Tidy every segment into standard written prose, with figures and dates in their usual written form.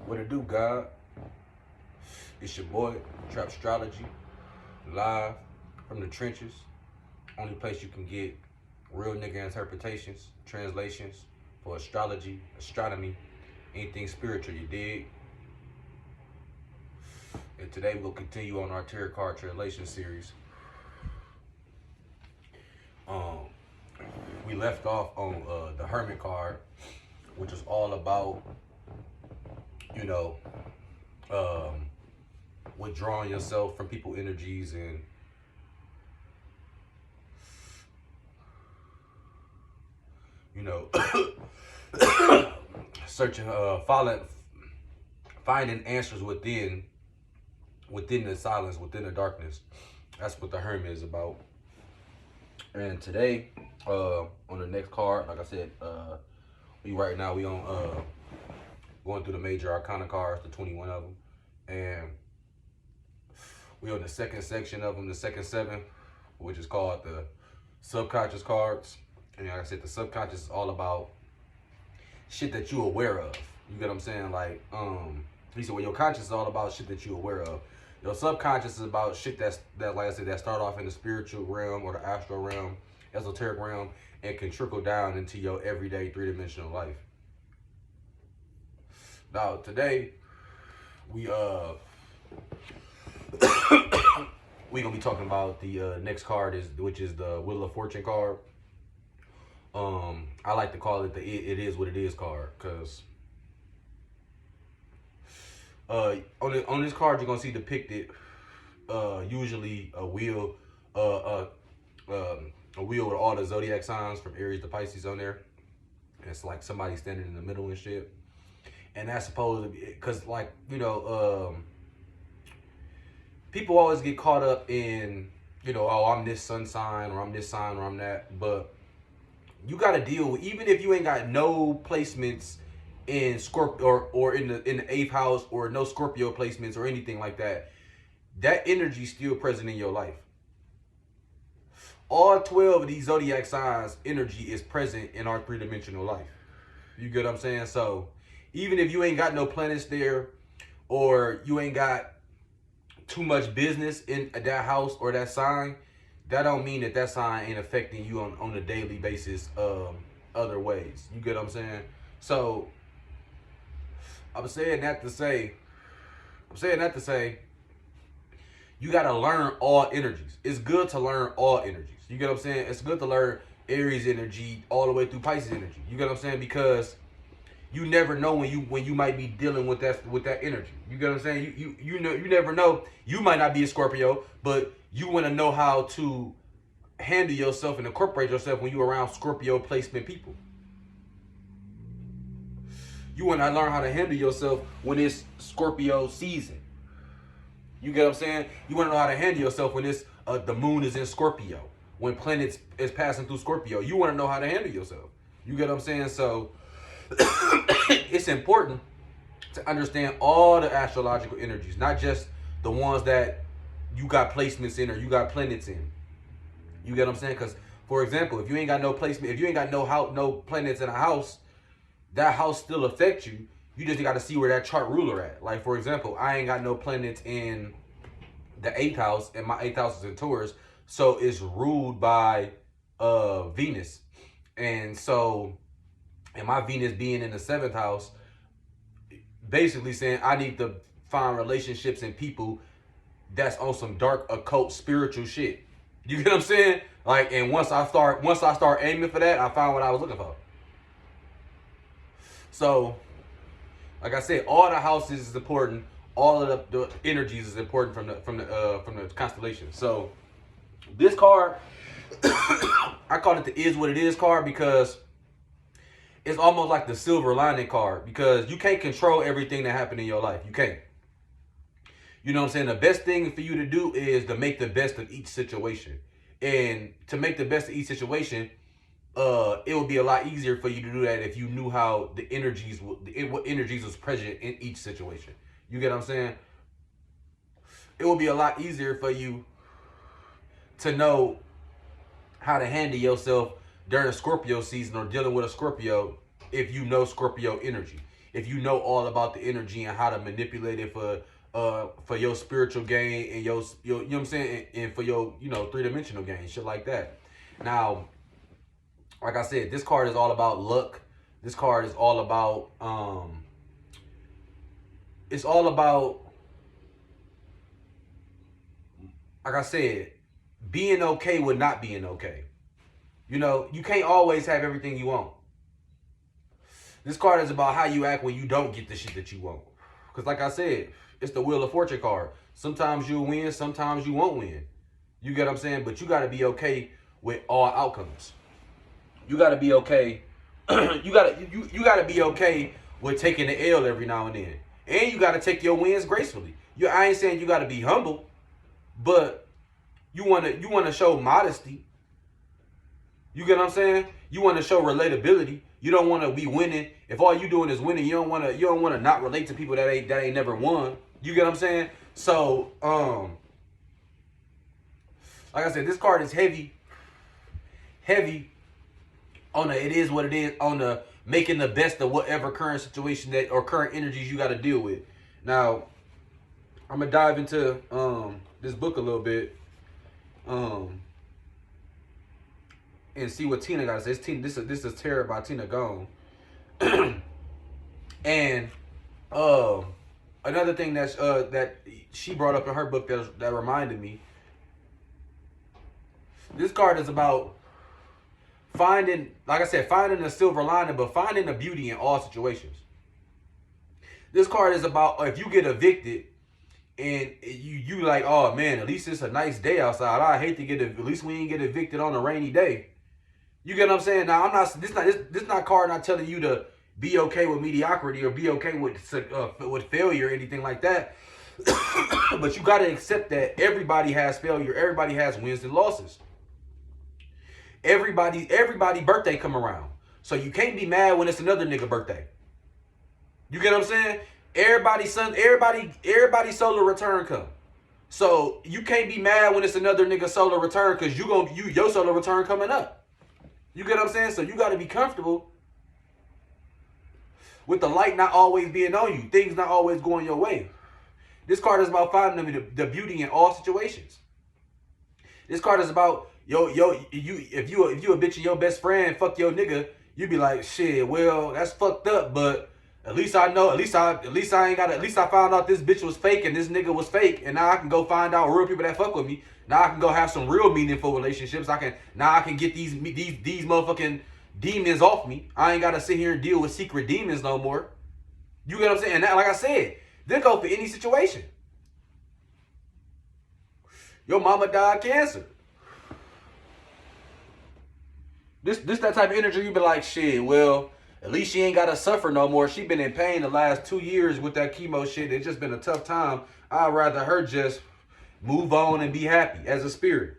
What it do, God? It's your boy, Trap Astrology, live from the trenches. Only place you can get real nigga interpretations, translations for astrology, astronomy, anything spiritual, you dig? And today we'll continue on our tarot card translation series. Um, we left off on the Hermit card, which is all about, you know, withdrawing yourself from people energies and searching, finding answers within the silence, within the darkness. That's what the Hermit is about. And today, on the next card, like I said, we on going through the major arcana cards, the 21 of them, and we on the second section of them, the second seven, which is called the subconscious cards. And like I said, the subconscious is all about shit that you're aware of. You get what I'm saying? Like, he said, well, your conscious is all about shit that you're aware of. Your subconscious is about shit that like I said, that start off in the spiritual realm or the astral realm, esoteric realm, and can trickle down into your everyday three-dimensional life. Now, today, we gonna be talking about the next card, which is the Wheel of Fortune card. I like to call it the it is what it is card, because on this card you're gonna see depicted usually a wheel, a wheel with all the zodiac signs from Aries to Pisces on there. And it's like somebody standing in the middle and shit. And that's supposed to be, because, like, people always get caught up in, oh, I'm this sun sign, or I'm this sign, or I'm that. But you got to deal with, even if you ain't got no placements in Scorpio or in the eighth house, or no Scorpio placements or anything like that, that energy is still present in your life. All 12 of these zodiac signs energy is present in our three-dimensional life. You get what I'm saying? So even if you ain't got no planets there, or you ain't got too much business in that house or that sign, that don't mean that sign ain't affecting you on a daily basis other ways. You get what I'm saying? So I'm saying that to say you got to learn all energies. It's good to learn all energies. You get what I'm saying? It's good to learn Aries energy all the way through Pisces energy. You get what I'm saying? Because you never know when you might be dealing with that energy. You get what I'm saying? You never know. You might not be a Scorpio, but you want to know how to handle yourself and incorporate yourself when you're around Scorpio placement people. You want to learn how to handle yourself when it's Scorpio season. You get what I'm saying? You want to know how to handle yourself when it's the moon is in Scorpio, when planets is passing through Scorpio. You want to know how to handle yourself. You get what I'm saying? So it's important to understand all the astrological energies, not just the ones that you got placements in or you got planets in. You get what I'm saying? Because, for example, if you ain't got no placement, if you ain't got no planets in a house, that house still affects you. You just got to see where that chart ruler at. Like, for example, I ain't got no planets in the 8th house, and my 8th house is in Taurus, so it's ruled by Venus. And so, and my Venus being in the 7th house, basically saying I need to find relationships and people that's on some dark occult spiritual shit. You get what I'm saying? Like, and once I start aiming for that, I found what I was looking for. So, like I said, all the houses is important. All of the energies is important from the constellation. So, this card, I call it the is what it is card, because it's almost like the silver lining card, because you can't control everything that happened in your life. You can't. You know what I'm saying? The best thing for you to do is to make the best of each situation. And to make the best of each situation, it would be a lot easier for you to do that if you knew how the energies, what energies was present in each situation. You get what I'm saying? It would be a lot easier for you to know how to handle yourself during a Scorpio season or dealing with a Scorpio if you know Scorpio energy. if you know all about the energy and how to manipulate it for your spiritual gain and your you know what I'm saying, and for your, you know, 3-dimensional gain, shit like that. Now, like I said, this card is all about luck. This card is all about it's all about, like I said, being okay with not being okay. You know, you can't always have everything you want. This card is about how you act when you don't get the shit that you want. Because like I said, it's the Wheel of Fortune card. Sometimes you'll win, sometimes you won't win. You get what I'm saying? But you got to be okay with all outcomes. You got to be okay. you got to be okay with taking the L every now and then. And you got to take your wins gracefully. I ain't saying you got to be humble, but you want to show modesty. You get what I'm saying? You want to show relatability. You don't want to be winning. If all you doing is winning, you don't want to not relate to people that ain't never won. You get what I'm saying? So, like I said, this card is heavy on the it is what it is, on the making the best of whatever current situation that or current energies you got to deal with. Now, I'm gonna dive into this book a little bit. And see what Tina got to say. This is Terror by Tina Gone. And another thing that she brought up in her book that reminded me. This card is about finding, like I said, finding a silver lining, but finding the beauty in all situations. This card is about if you get evicted and you like, oh man, at least it's a nice day outside. I hate to at least we ain't get evicted on a rainy day. You get what I'm saying? Now, this not card not telling you to be okay with mediocrity or be okay with failure or anything like that. But you got to accept that everybody has failure. Everybody has wins and losses. Everybody birthday come around. So you can't be mad when it's another nigga birthday. You get what I'm saying? Everybody's solar return come. So you can't be mad when it's another nigga solar return because your solar return coming up. You get what I'm saying? So you got to be comfortable with the light not always being on you. Things not always going your way. This card is about finding the beauty in all situations. This card is about if you a bitch and your best friend fuck your nigga, you be like, shit, well, that's fucked up, but at least I know, at least I found out this bitch was fake and this nigga was fake, and now I can go find out real people that fuck with me. Now I can go have some real meaningful relationships. I can get these motherfucking demons off me. I ain't gotta sit here and deal with secret demons no more. You get what I'm saying? And that, like I said, they go for any situation. Your mama died cancer. This that type of energy, you be like, shit, well, at least she ain't gotta suffer no more. She been in pain the last 2 years with that chemo shit. It's just been a tough time. I'd rather her just move on and be happy as a spirit.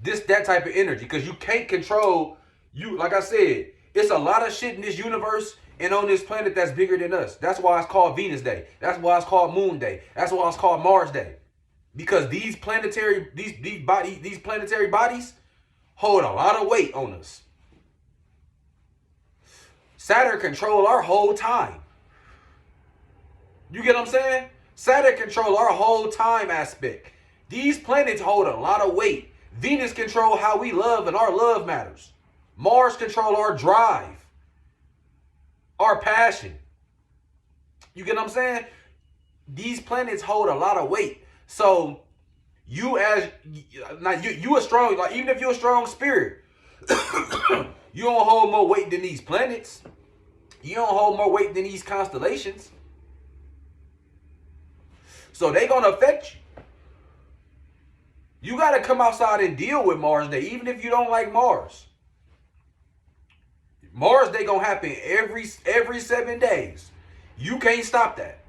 That type of energy, because you can't control you. Like I said, it's a lot of shit in this universe and on this planet that's bigger than us. That's why it's called Venus Day. That's why it's called Moon Day. That's why it's called Mars Day. Because these planetary bodies hold a lot of weight on us. Saturn control our whole time. You get what I'm saying? Saturn control our whole time aspect. These planets hold a lot of weight. Venus control how we love and our love matters. Mars control our drive, our passion. You get what I'm saying? These planets hold a lot of weight. So you a strong, like even if you're a strong spirit, you don't hold more weight than these planets. You don't hold more weight than these constellations. So they gonna affect you. You gotta come outside and deal with Mars Day, even if you don't like Mars. Mars Day gonna happen every 7 days. You can't stop that.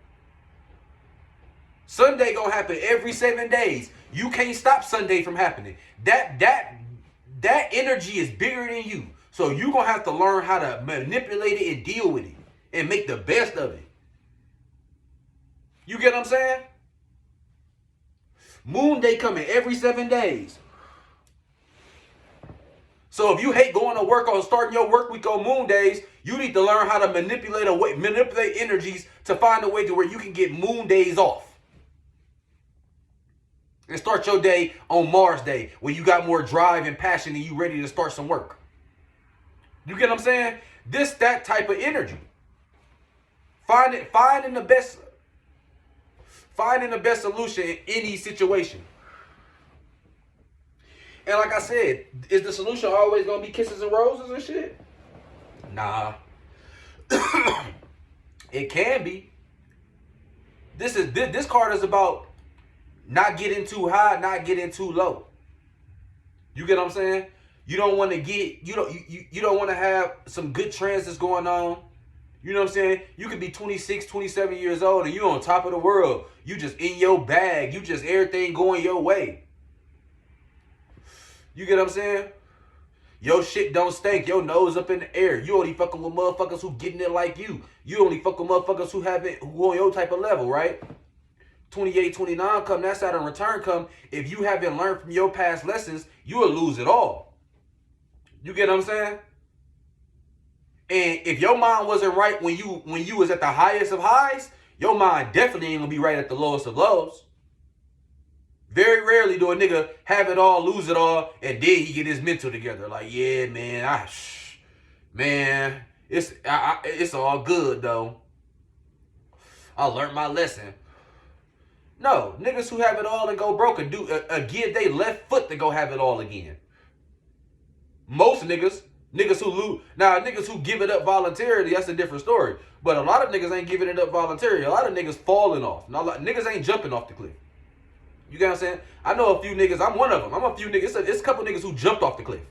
Sunday gonna happen every 7 days. You can't stop Sunday from happening. That energy is bigger than you. So you gonna have to learn how to manipulate it and deal with it and make the best of it. You get what I'm saying? Moon Day coming every 7 days. So if you hate going to work or starting your work week on Moon days, You need to learn how to manipulate energies to find a way to where you can get moon days off. And start your day on Mars Day when you got more drive and passion and you ready to start some work. You get what I'm saying? That type of energy. Finding the best solution in any situation. And like I said, is the solution always gonna be kisses and roses and shit? Nah. It can be. This card is about not getting too high, not getting too low. You get what I'm saying? You don't want to you don't want to have some good transits going on. You know what I'm saying? You could be 26, 27 years old and you on top of the world. You just in your bag. You just everything going your way. You get what I'm saying? Your shit don't stink. Your nose up in the air. You only fucking with motherfuckers who getting it like you. You only fuck with motherfuckers who on your type of level, right? 28, 29 come, that Saturn return come. If you haven't learned from your past lessons, you will lose it all. You get what I'm saying? And if your mind wasn't right when you was at the highest of highs, your mind definitely ain't gonna be right at the lowest of lows. Very rarely do a nigga have it all, lose it all, and then he get his mental together. Like, yeah, man, it's all good though. I learned my lesson. No, niggas who have it all and go broke and give they left foot to go have it all again. Most niggas who lose, now niggas who give it up voluntarily, that's a different story. But a lot of niggas ain't giving it up voluntarily. A lot of niggas falling off. Now, niggas ain't jumping off the cliff. You get what I'm saying? I know a few niggas, I'm one of them. I'm a few niggas, it's a couple niggas who jumped off the cliff.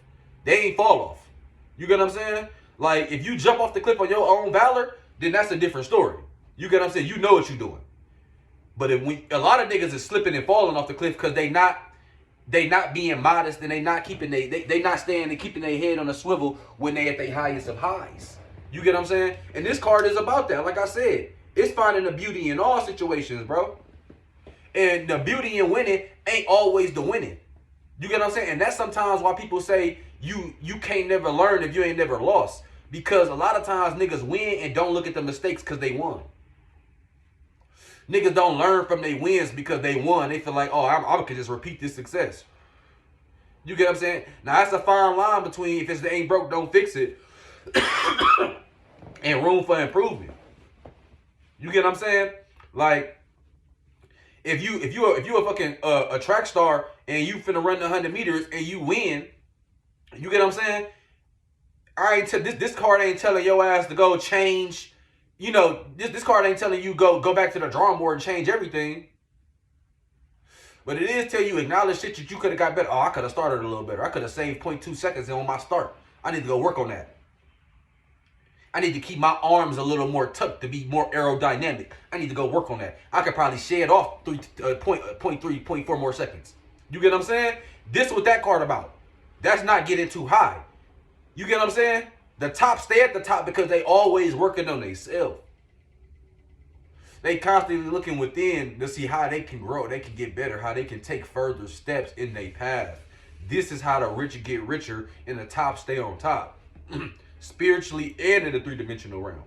They ain't fall off. You get what I'm saying? Like, if you jump off the cliff on your own valor, then that's a different story. You get what I'm saying? You know what you're doing. But a lot of niggas is slipping and falling off the cliff because they not being modest and they not keeping they not staying and keeping their head on a swivel when they at their highest of highs. You get what I'm saying? And this card is about that. Like I said, it's finding the beauty in all situations, bro. And the beauty in winning ain't always the winning. You get what I'm saying? And that's sometimes why people say you can't never learn if you ain't never lost. Because a lot of times niggas win and don't look at the mistakes because they won. Niggas don't learn from their wins because they won. They feel like, oh, I could just repeat this success. You get what I'm saying? Now, that's a fine line between if it ain't broke, don't fix it, and room for improvement. You get what I'm saying? Like, if you a fucking a track star and you finna run the 100 meters and you win, you get what I'm saying? This card ain't telling your ass to go change. You know, this card ain't telling you go back to the drawing board and change everything. But it is tell you acknowledge shit that you could have got better. Oh, I could have started a little better. I could have saved 0.2 seconds on my start. I need to go work on that. I need to keep my arms a little more tucked to be more aerodynamic. I need to go work on that. I could probably shed off 0.3, 0.4 more seconds. You get what I'm saying? This is what that card about. That's not getting too high. You get what I'm saying? The top stay at the top because they always working on themselves. They constantly looking within to see how they can grow, they can get better, how they can take further steps in their path. This is how the rich get richer and the top stay on top. Spiritually and in the three-dimensional realm.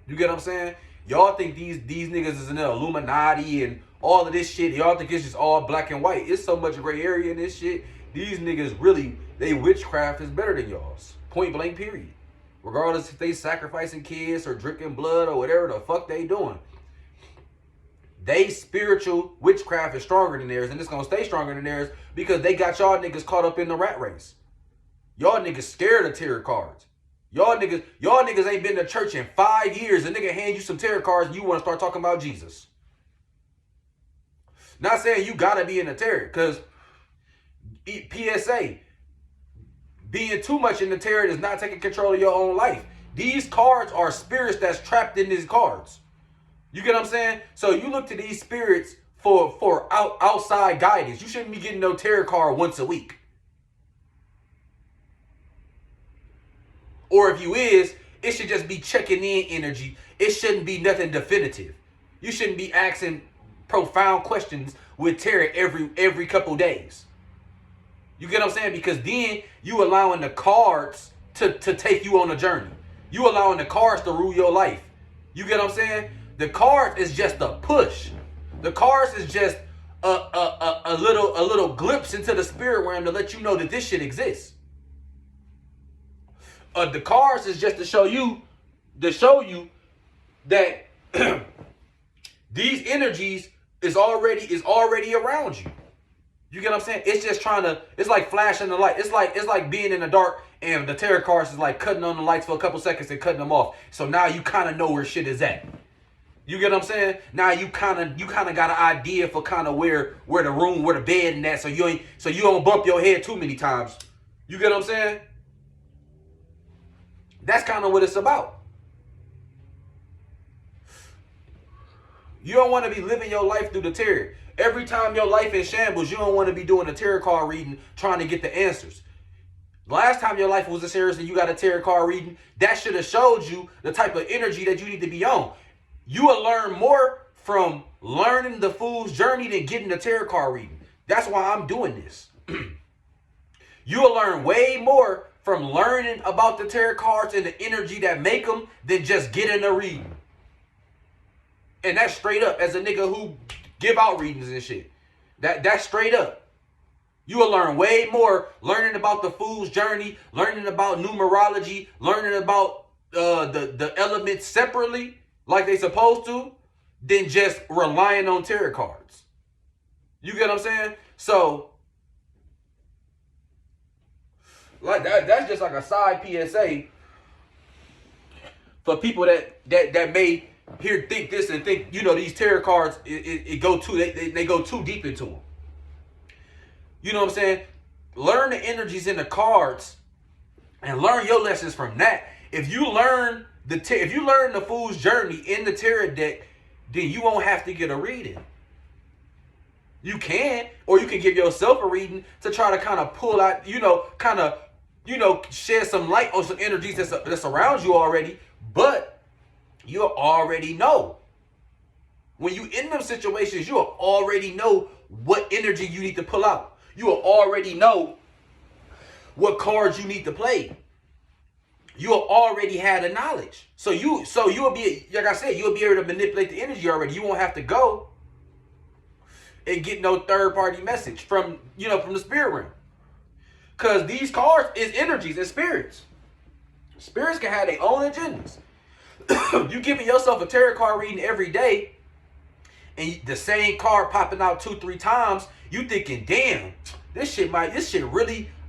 You get what I'm saying? Y'all think these niggas is in the Illuminati and all of this shit. Y'all think it's just all black and white. It's so much gray area in this shit. These niggas really, they witchcraft is better than y'all's. Point blank period. Regardless if they sacrificing kids or drinking blood or whatever the fuck they doing. They spiritual witchcraft is stronger than theirs, and it's gonna stay stronger than theirs because they got y'all niggas caught up in the rat race. Y'all niggas scared of tarot cards. Y'all niggas ain't been to church in 5 years. A nigga hand you some tarot cards and you want to start talking about Jesus. Not saying you gotta be in the tarot, because PSA, being too much in the tarot is not taking control of your own life. These cards are spirits that's trapped in these cards. You get what I'm saying? So you look to these spirits for outside guidance. You shouldn't be getting no tarot card once a week. Or if you is, it should just be checking in energy. It shouldn't be nothing definitive. You shouldn't be asking profound questions with tarot every couple days. You get what I'm saying? Because then you allowing the cards to take you on a journey. You allowing the cards to rule your life. You get what I'm saying? The cards is just a push. The cards is just a little glimpse into the spirit realm to let you know that this shit exists. The cards is just to show you that these energies is already around you. You get what I'm saying? It's just it's like flashing the light. It's like being in the dark and the tarot cards is like cutting on the lights for a couple seconds and cutting them off. So now you kind of know where shit is at. You get what I'm saying? Now you kind of got an idea for kind of where the room, where the bed and that, so you don't bump your head too many times. You get what I'm saying? That's kind of what it's about. You don't want to be living your life through the tarot. Every time your life is shambles, you don't want to be doing a tarot card reading trying to get the answers. Last time your life was a series and you got a tarot card reading, that should have showed you the type of energy that you need to be on. You will learn more from learning the fool's journey than getting the tarot card reading. That's why I'm doing this. You will learn way more from learning about the tarot cards and the energy that make them than just getting a reading. And that's straight up as a nigga who give out readings and shit. That's straight up. You will learn way more learning about the fool's journey, learning about numerology, learning about the elements separately like they supposed to, than just relying on tarot cards. You get what I'm saying? So, like that's just like a side PSA for people that may think this and think, these tarot cards, they go too deep into them. You know what I'm saying? Learn the energies in the cards and learn your lessons from that. If you learn the fool's journey in the tarot deck, then you won't have to get a reading. You can, or you can give yourself a reading to try to kind of pull out, shed some light on some energies that's around you already. But you already know. When you in them situations, you already know what energy you need to pull out. You already know what cards you need to play. You already had the knowledge. So you'll be, like I said, you'll be able to manipulate the energy already. You won't have to go and get no third party message from the spirit realm. Because these cards is energies and spirits. Spirits can have their own agendas. You giving yourself a tarot card reading every day and the same card popping out 2-3 times, you thinking, damn,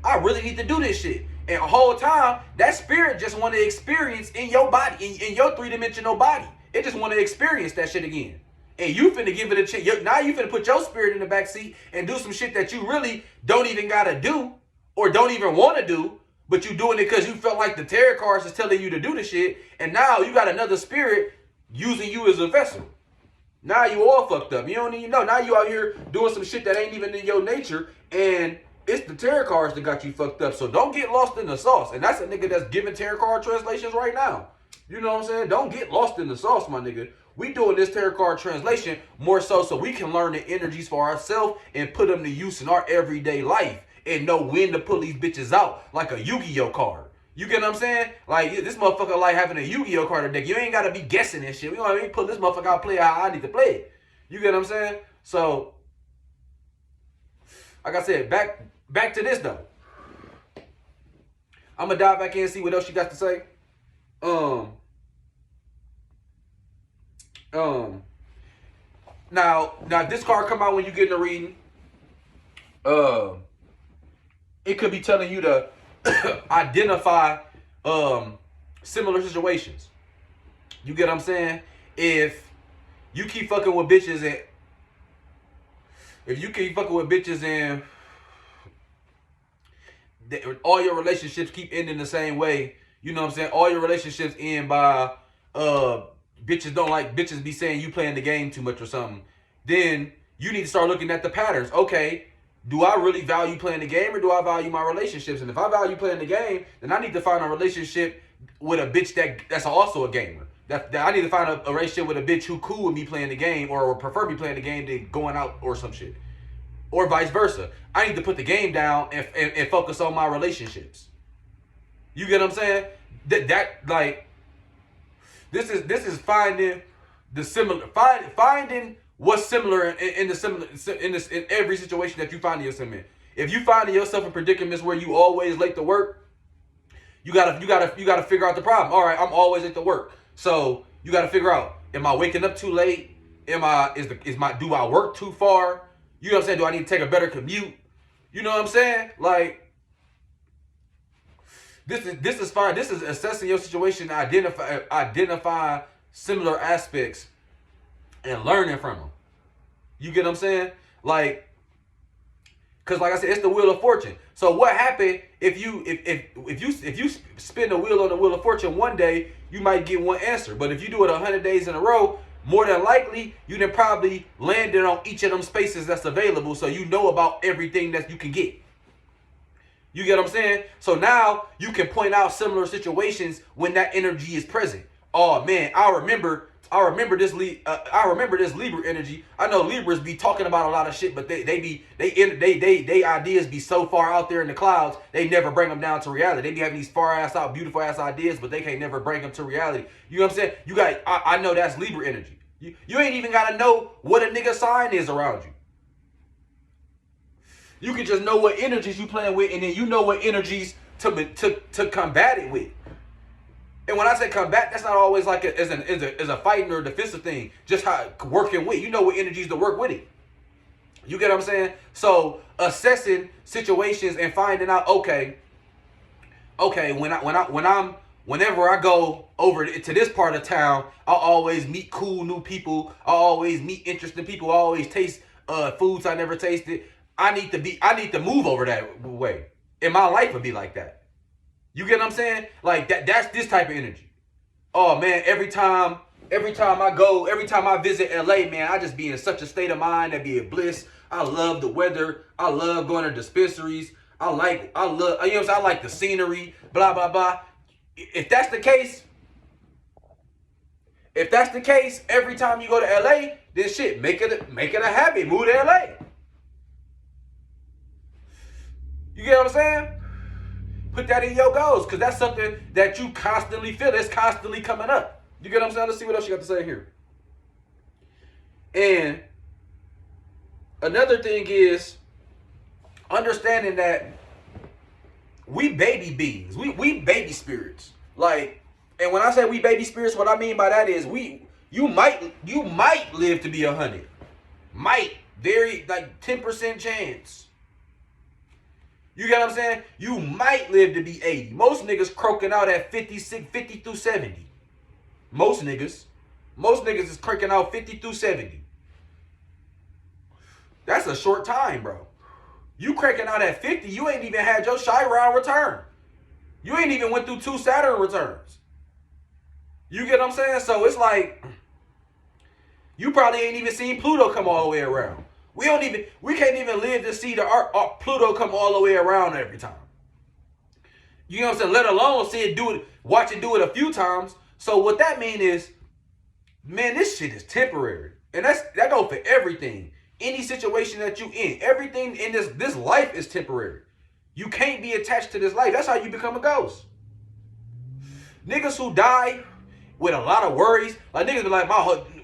I really need to do this shit. And the whole time, that spirit just want to experience in your body, in your 3-dimensional body. It just want to experience that shit again. And you finna give it a chance. Now you finna put your spirit in the back seat and do some shit that you really don't even gotta do or don't even want to do, but you doing it because you felt like the tarot cards is telling you to do the shit. And now you got another spirit using you as a vessel. Now you all fucked up. You don't even know. Now you out here doing some shit that ain't even in your nature, and it's the tarot cards that got you fucked up. So don't get lost in the sauce. And that's a nigga that's giving tarot card translations right now. You know what I'm saying? Don't get lost in the sauce, my nigga. We doing this tarot card translation more so we can learn the energies for ourselves and put them to use in our everyday life and know when to pull these bitches out like a Yu-Gi-Oh card. You get what I'm saying? Like, this motherfucker like having a Yu-Gi-Oh card deck. You ain't got to be guessing this shit. You know what I mean? Put this motherfucker out, play how I need to play it. You get what I'm saying? So, like I said, back to this, though. I'm going to dive back in and see what else you got to say. Now, if this card come out when you get in the reading, it could be telling you to identify similar situations. You get what I'm saying? If you keep fucking with bitches and all your relationships keep ending the same way, you know what I'm saying? All your relationships end by bitches be saying you playing the game too much or something. Then you need to start looking at the patterns. Okay, do I really value playing the game or do I value my relationships? And if I value playing the game, then I need to find a relationship with a bitch that's also a gamer. That I need to find a relationship with a bitch who cool with me playing the game or prefer me playing the game than going out or some shit. Or vice versa. I need to put the game down and focus on my relationships. You get what I'm saying? That like this is finding the similar finding what's similar in the similar in every situation that you find yourself in. If you find yourself in predicaments where you always late to work, you gotta figure out the problem. All right, I'm always late to work, so you gotta figure out: am I waking up too late? Do I work too far? You know what I'm saying? Do I need to take a better commute? You know what I'm saying? Like this is fine. This is assessing your situation, identify similar aspects, and learning from them. You get what I'm saying? Like, cause like I said, it's the wheel of fortune. So what happened if you spin the wheel on the wheel of fortune one day, you might get one answer. But if you do it 100 days in a row, more than likely you then probably landed on each of them spaces that's available, so you know about everything that you can get. You get what I'm saying? So now you can point out similar situations when that energy is present. Oh man, I remember this Libra energy. I know Libras be talking about a lot of shit, but they ideas be so far out there in the clouds, they never bring them down to reality. They be having these far ass out, beautiful ass ideas, but they can't never bring them to reality. You know what I'm saying? I know that's Libra energy. You ain't even gotta know what a nigga sign is around you. You can just know what energies you playing with, and then you know what energies to combat it with. And when I say combat, that's not always like as a fighting or defensive thing. Just how working with. You know what energies to work with it. You get what I'm saying? So assessing situations and finding out, whenever I go over to this part of town, I'll always meet cool new people. I'll always meet interesting people. I always taste foods I never tasted. I need to move over that way. And my life would be like that. You get what I'm saying? Like that's this type of energy. Oh man, every time I visit LA, man, I just be in such a state of mind, that be a bliss. I love the weather. I love going to dispensaries. I like the scenery, blah blah blah. If that's the case, every time you go to LA, then shit, make it a habit. Move to LA. You get what I'm saying? Put that in your goals, because that's something that you constantly feel. It's constantly coming up. You get what I'm saying? Let's see what else you got to say here. And another thing is understanding that we baby beings. We baby spirits. Like, and when I say we baby spirits, what I mean by that is you might live to be 100. Might. Very, like 10% chance. You get what I'm saying? You might live to be 80. Most niggas croaking out at 50 through 70. Most niggas is cranking out 50 through 70. That's a short time, bro. You cranking out at 50, you ain't even had your Chiron return. You ain't even went through 2 Saturn returns. You get what I'm saying? So it's like, you probably ain't even seen Pluto come all the way around. We can't even live to see our Pluto come all the way around every time. You know what I'm saying? Let alone see it watch it do it a few times. So what that means is, man, this shit is temporary. And that goes for everything. Any situation that you in. Everything in this life is temporary. You can't be attached to this life. That's how you become a ghost. Niggas who die with a lot of worries, like niggas be like,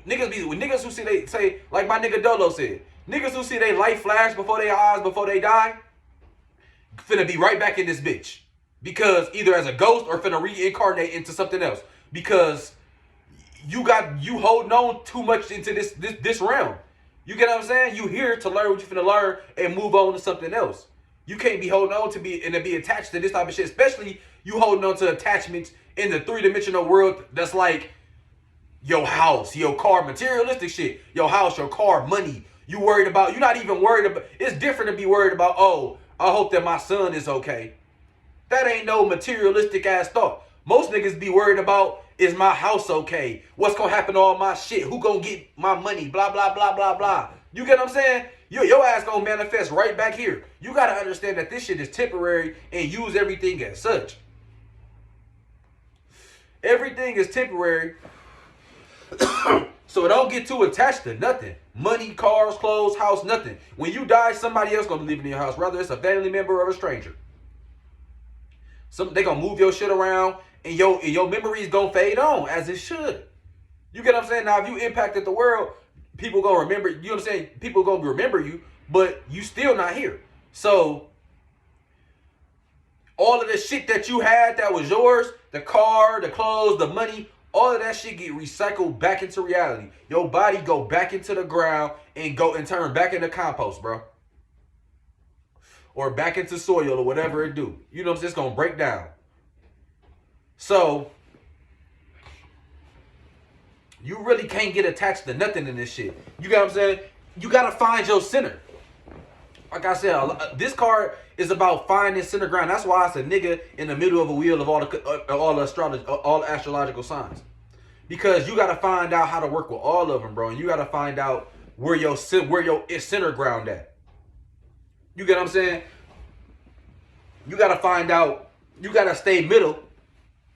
niggas who see they say, like my nigga Dolo said, niggas who see their life flash before their eyes before they die, finna be right back in this bitch. Because either as a ghost or finna reincarnate into something else. Because you holding on too much into this realm. You get what I'm saying? You here to learn what you finna learn and move on to something else. You can't be holding on to be attached to this type of shit. Especially you holding on to attachments in the 3-dimensional world that's like your house, your car, materialistic shit. Your house, your car, money. You're not even worried about, it's different to be worried about, oh, I hope that my son is okay. That ain't no materialistic ass thought. Most niggas be worried about, is my house okay? What's gonna happen to all my shit? Who gonna get my money? Blah, blah, blah, blah, blah. You get what I'm saying? Your ass gonna manifest right back here. You gotta understand that this shit is temporary and use everything as such. Everything is temporary. So don't get too attached to nothing. Money, cars, clothes, house, nothing. When you die, somebody else gonna be living in your house, whether it's a family member or a stranger. They gonna move your shit around, and your memories gonna fade on as it should. You get what I'm saying? Now, if you impacted the world, people gonna remember. You know what I'm saying? People gonna remember you, but you still not here. So all of the shit that you had that was yours, the car, the clothes, the money, all of that shit get recycled back into reality. Your body go back into the ground and turn back into compost, bro. Or back into soil or whatever it do. You know what I'm saying? It's gonna break down. So you really can't get attached to nothing in this shit. You got what I'm saying? You gotta find your center. Like I said, this card is about finding center ground. That's why it's a nigga in the middle of a wheel of all the astrological signs. Because you gotta find out how to work with all of them, bro. And you gotta find out where your center ground at. You get what I'm saying? You gotta find out. You gotta stay middle,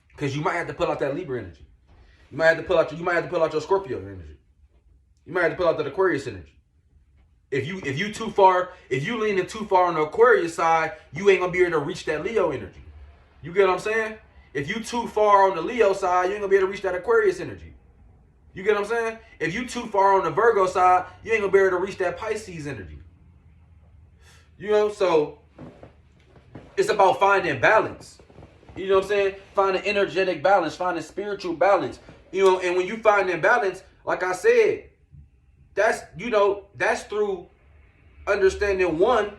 because you might have to pull out that Libra energy. You might have to pull out your Scorpio energy. You might have to pull out that Aquarius energy. If you leaning too far on the Aquarius side, you ain't gonna be able to reach that Leo energy. You get what I'm saying? If you too far on the Leo side, you ain't gonna be able to reach that Aquarius energy. You get what I'm saying? If you too far on the Virgo side, you ain't gonna be able to reach that Pisces energy. You know, so it's about finding balance. You know what I'm saying? Finding energetic balance, finding spiritual balance. You know, and when you find that balance, like I said, that's through understanding one,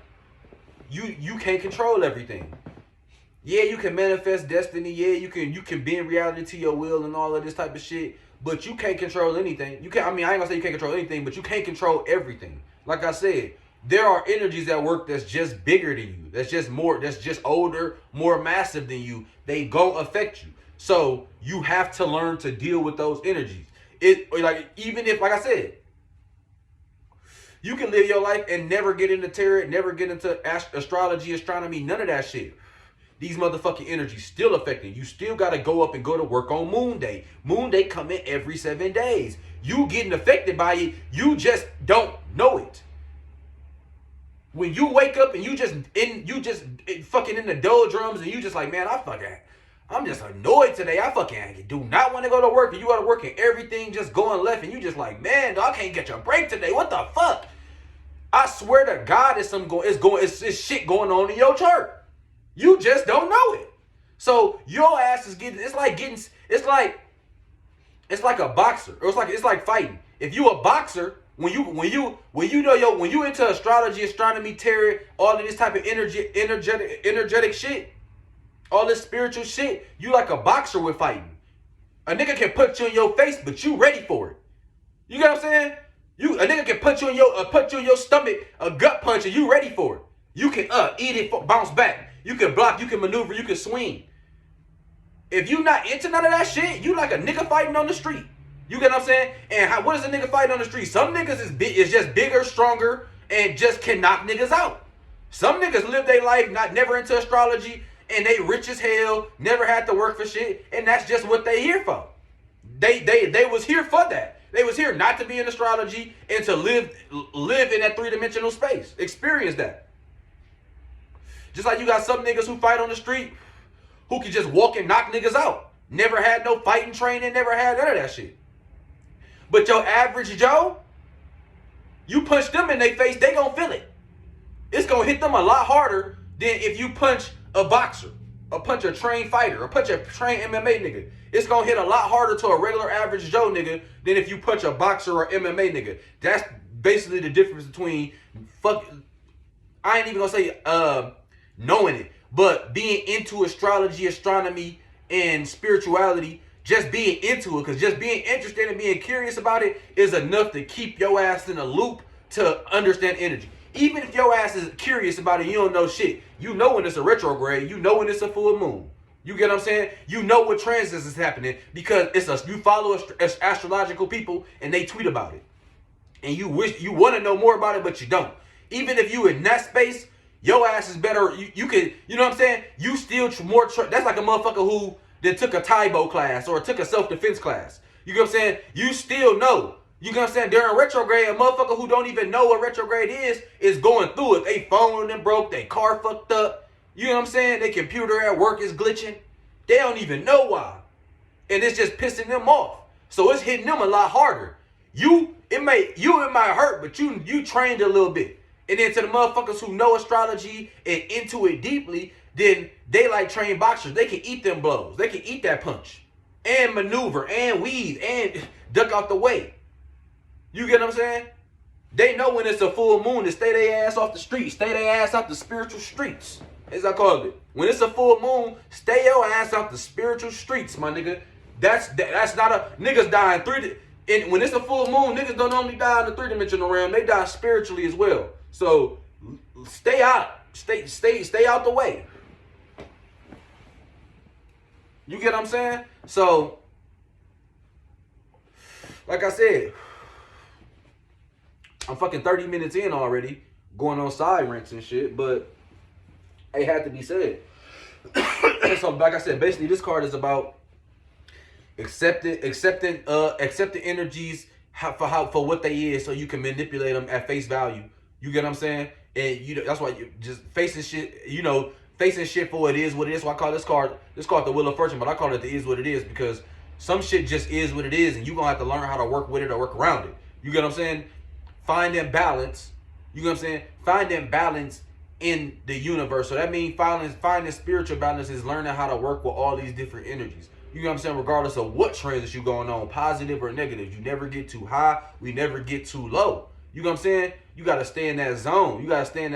you can't control everything. Yeah, you can manifest destiny. Yeah, you can bend reality to your will and all of this type of shit. But you can't control anything. I ain't gonna say you can't control anything, but you can't control everything. Like I said, there are energies at work that's just bigger than you. That's just older, more massive than you. They go affect you. So you have to learn to deal with those energies. Even if, like I said, you can live your life and never get into tarot, never get into astrology, astronomy, none of that shit. These motherfucking energies still affecting you. Still got to go up and go to work on Moon Day. Moon Day come in every 7 days. You getting affected by it, you just don't know it. When you wake up and you just fucking in the doldrums and you just like, man, I'm just annoyed today. I fucking do not want to go to work. And you go to work and everything just going left. And you just like, man, I can't get your break today. What the fuck? I swear to God, it's shit going on in your chart. You just don't know it. So your ass is it's like a boxer. Or it's like fighting. If you a boxer, when you into astrology, astronomy, tarot, all of this type of energetic shit, all this spiritual shit, you like a boxer with fighting. A nigga can punch you in your face, but you ready for it. You get what I'm saying? A nigga can punch you in your stomach, a gut punch, and you ready for it. You can eat it, bounce back. You can block, you can maneuver, you can swing. If you not into none of that shit, you like a nigga fighting on the street. You get what I'm saying? And what is a nigga fighting on the street? Some niggas is just bigger, stronger, and just can knock niggas out. Some niggas live their life never into astrology, and they rich as hell, never had to work for shit, and that's just what they here for. They was here for that. They was here not to be in astrology and to live in that 3-dimensional space. Experience that. Just like you got some niggas who fight on the street who can just walk and knock niggas out. Never had no fighting training, never had none of that shit. But your average Joe, you punch them in their face, they gonna feel it. It's gonna hit them a lot harder than if you punch a boxer, or punch a trained fighter, or punch a trained MMA nigga. It's gonna hit a lot harder to a regular average Joe nigga than if you punch a boxer or MMA nigga. That's basically the difference between I ain't even gonna say knowing it, but being into astrology, astronomy, and spirituality, just being into it, because just being interested and being curious about it is enough to keep your ass in a loop to understand energy. Even if your ass is curious about it, you don't know shit. You know when it's a retrograde, you know when it's a full moon. You get what I'm saying? You know what transits is happening because you follow astrological people and they tweet about it. And you want to know more about it, but you don't. Even if you in that space, your ass is better. You can, you know what I'm saying? You still that's like a motherfucker who that took a Taibo class or took a self-defense class. You get what I'm saying? You still know. You get what I'm saying? During retrograde, a motherfucker who don't even know what retrograde is going through it. They phone them broke, they car fucked up. You know what I'm saying? Their computer at work is glitching. They don't even know why. And it's just pissing them off. So it's hitting them a lot harder. It might hurt, but you trained a little bit. And then to the motherfuckers who know astrology and into it deeply, then they like trained boxers. They can eat them blows. They can eat that punch. And maneuver and weave and duck out the way. You get what I'm saying? They know when it's a full moon to stay their ass off the streets. Stay their ass out the spiritual streets, as I call it. When it's a full moon, stay your ass out the spiritual streets, my nigga. That's not a niggas dying and when it's a full moon, niggas don't only die in the 3-dimensional realm. They die spiritually as well. So stay out. Stay out the way. You get what I'm saying? So, like I said, I'm fucking 30 minutes in already, going on side rants and shit, but it had to be said. So, like I said, basically this card is about accepting energies for what they is, so you can manipulate them at face value. You get what I'm saying? And that's why you just facing shit. Facing shit for what it is. So I call this card the Wheel of Fortune, but I call it the Is What It Is, because some shit just is what it is, and you gonna have to learn how to work with it or work around it. You get what I'm saying? Finding balance. You get what I'm saying? Finding balance in the universe. So that means finding spiritual balance is learning how to work with all these different energies. You know what I'm saying? Regardless of what transit you going on, positive or negative, you never get too high. We never get too low. You know what I'm saying? You gotta stay in that zone. You gotta stay in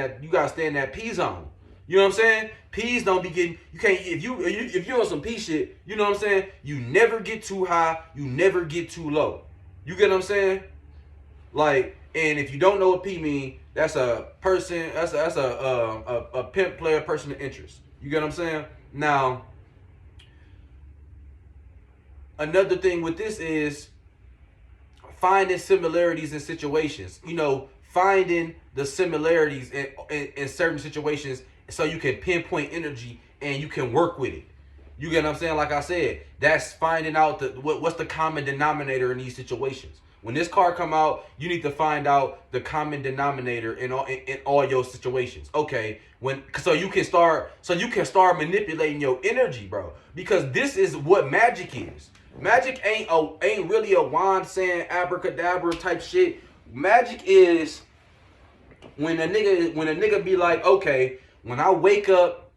that P zone. You know what I'm saying? P's don't be getting. You can't if you on some P shit. You know what I'm saying? You never get too high. You never get too low. You get what I'm saying? Like, and if you don't know what P mean, that's a person. That's a pimp player, person of interest. You get what I'm saying? Now, another thing with this is finding similarities in situations. Finding the similarities in certain situations so you can pinpoint energy and you can work with it. You get what I'm saying? Like I said, that's finding out what's the common denominator in these situations. When this card come out, you need to find out the common denominator in all your situations. Okay, so you can start manipulating your energy, bro. Because this is what magic is. Magic ain't really a wand saying abracadabra type shit. Magic is when a nigga be like, okay, when I wake up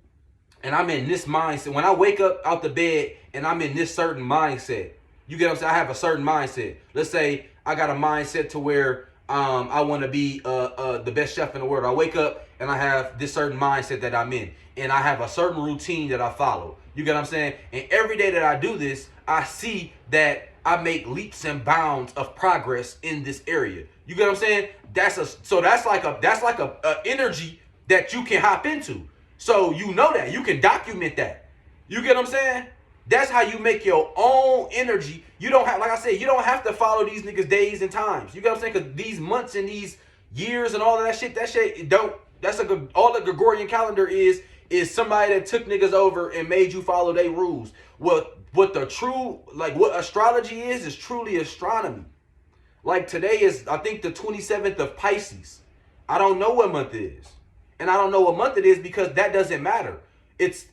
and I'm in this mindset, when I wake up out the bed and I'm in this certain mindset, you get what I'm saying? I have a certain mindset. Let's say I got a mindset to where I want to be the best chef in the world. I wake up and I have this certain mindset that I'm in, and I have a certain routine that I follow. You get what I'm saying? And every day that I do this, I see that I make leaps and bounds of progress in this area. You get what I'm saying? That's like a energy that you can hop into. So you know that. You can document that. You get what I'm saying? That's how you make your own energy. You don't have, like I said, you don't have to follow these niggas' days and times. You get what I'm saying? Because these months and these years and all of that shit all the Gregorian calendar is somebody that took niggas over and made you follow their rules. What astrology is truly astronomy. Like today is, I think, the 27th of Pisces. I don't know what month it is. And I don't know what month it is because that doesn't matter. It's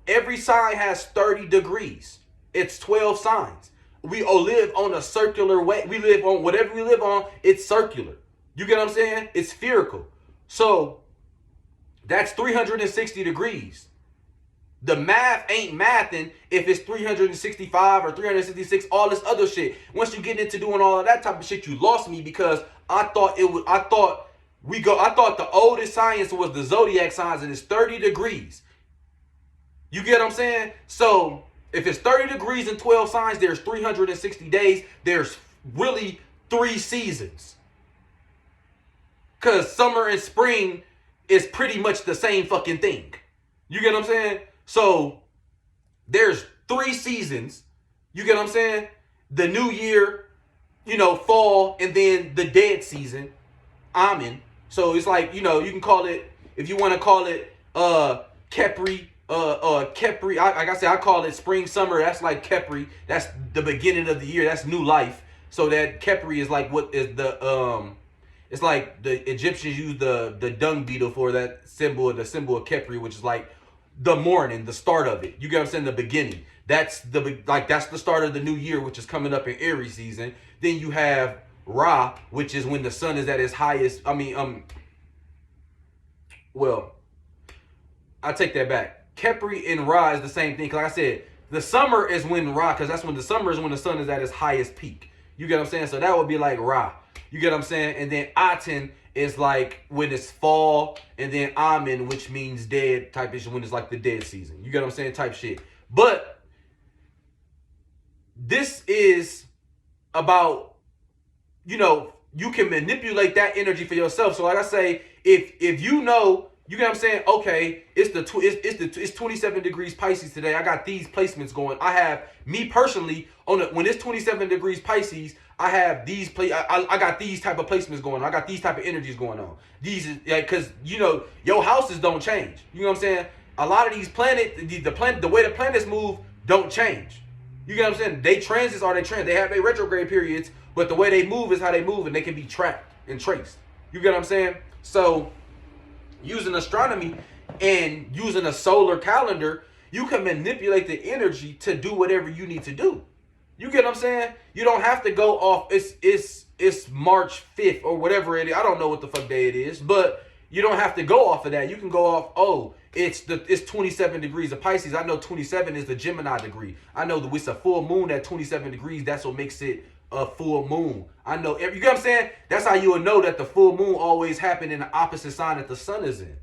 every sign has 30 degrees. It's 12 signs. We all live on a circular way. We live on whatever we live on, it's circular. You get what I'm saying? It's spherical. So that's 360 degrees. The math ain't mathing if it's 365 or 366, all this other shit. Once you get into doing all of that type of shit, you lost me because I thought the oldest science was the zodiac signs, and it's 30 degrees. You get what I'm saying? So if it's 30 degrees and 12 signs, there's 360 days. There's really 3 seasons. Because summer and spring is pretty much the same fucking thing. You get what I'm saying? So there's 3 seasons. You get what I'm saying? The new year, fall, and then the dead season, Amen. So it's like, you can call it, if you want to call it Kepri, Kepri, like I said, I call it spring, summer. That's like Kepri. That's the beginning of the year. That's new life. So that Kepri is like what is It's like the Egyptians used the dung beetle for that symbol, the symbol of Khepri, which is like the morning, the start of it. You get what I'm saying? The beginning. That's the start of the new year, which is coming up in Aries season. Then you have Ra, which is when the sun is at its highest. Well, I take that back. Khepri and Ra is the same thing. Like I said, the summer is when Ra, because that's when the summer is when the sun is at its highest peak. You get what I'm saying? So that would be like Ra. You get what I'm saying? And then Aten is like when it's fall, and then Amen, which means dead type issue, when it's like the dead season. You get what I'm saying? Type shit. But this is about, you can manipulate that energy for yourself. So like I say, if you know, you get what I'm saying? Okay, it's 27 degrees Pisces today. I got these placements going. I have me personally when it's 27 degrees Pisces, I have these I got these type of placements going on. I got these type of energies going on. These is because your houses don't change. You know what I'm saying? A lot of these the way the planets move don't change. You get what I'm saying? They transits are they trans. They have their retrograde periods, but the way they move is how they move, and they can be tracked and traced. You get what I'm saying? So using astronomy and using a solar calendar, you can manipulate the energy to do whatever you need to do. You get what I'm saying? You don't have to go off. It's March 5th or whatever it is. I don't know what the fuck day it is, but you don't have to go off of that. You can go off. It's 27 degrees of Pisces. I know 27 is the Gemini degree. I know that it's a full moon at 27 degrees. That's what makes it a full moon. I know. You get what I'm saying? That's how you will know that the full moon always happen in the opposite sign that the sun is in.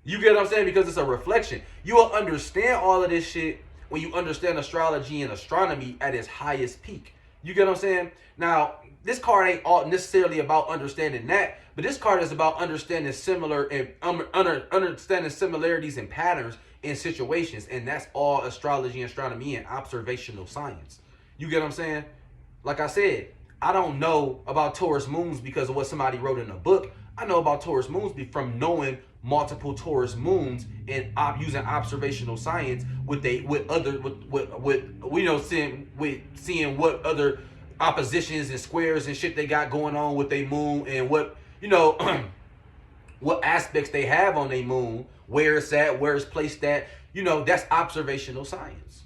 You get what I'm saying? Because it's a reflection. You will understand all of this shit when you understand astrology and astronomy at its highest peak. You get what I'm saying? Now, this card ain't all necessarily about understanding that, but this card is about understanding understanding similarities and patterns in situations, and that's all astrology, astronomy, and observational science. You get what I'm saying? Like I said, I don't know about Taurus moons because of what somebody wrote in a book. I know about Taurus moons from knowing multiple Taurus moons and using observational science seeing what other oppositions and squares and shit they got going on with their moon, and what what aspects they have on their moon, where it's at, where it's placed at. That's observational science.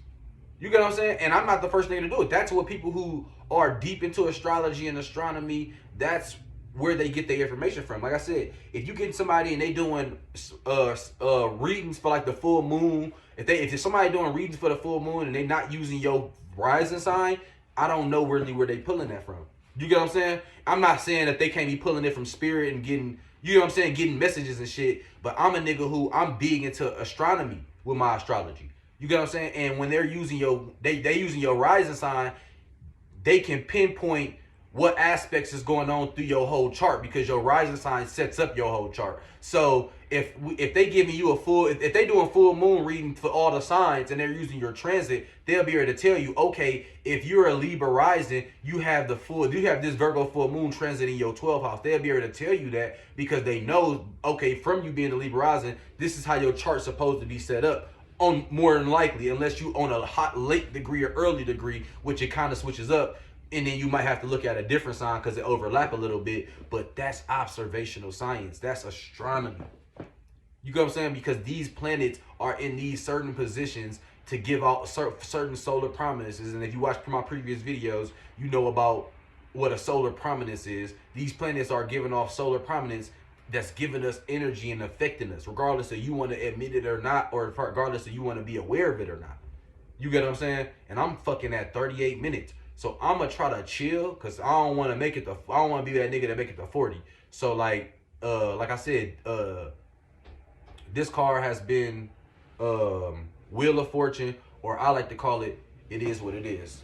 You get what I'm saying? And I'm not the first nigga to do it. That's what people who are deep into astrology and astronomy, that's where they get their information from. Like I said, if you get somebody and they doing readings for like the full moon, if somebody doing readings for the full moon and they not using your rising sign, I don't know really where they pulling that from. You get what I'm saying? I'm not saying that they can't be pulling it from spirit and getting, you know what I'm saying, getting messages and shit, but I'm a nigga who I'm big into astronomy with my astrology. You get what I'm saying? And when they're using they using your rising sign, they can pinpoint what aspects is going on through your whole chart, because your rising sign sets up your whole chart. So if they giving you if they doing full moon reading for all the signs and they're using your transit, they'll be able to tell you, okay, if you're a Libra rising, you have this Virgo full moon transit in your 12th house. They'll be able to tell you that because they know, okay, from you being a Libra rising, this is how your chart's supposed to be set up. On more than likely, unless you on a hot late degree or early degree, which it kind of switches up. And then you might have to look at a different sign because it overlap a little bit. But that's observational science. That's astronomy. You know what I'm saying? Because these planets are in these certain positions to give out certain solar prominences. And if you watch my previous videos, you know about what a solar prominence is. These planets are giving off solar prominence that's giving us energy and affecting us, regardless of you want to admit it or not, or regardless of you want to be aware of it or not. You get what I'm saying? And I'm fucking at 38 minutes. So I'm gonna try to chill because I don't want to I don't want to be that nigga that make it to 40. So like I said, this card has been Wheel of Fortune, or I like to call it, it is what it is.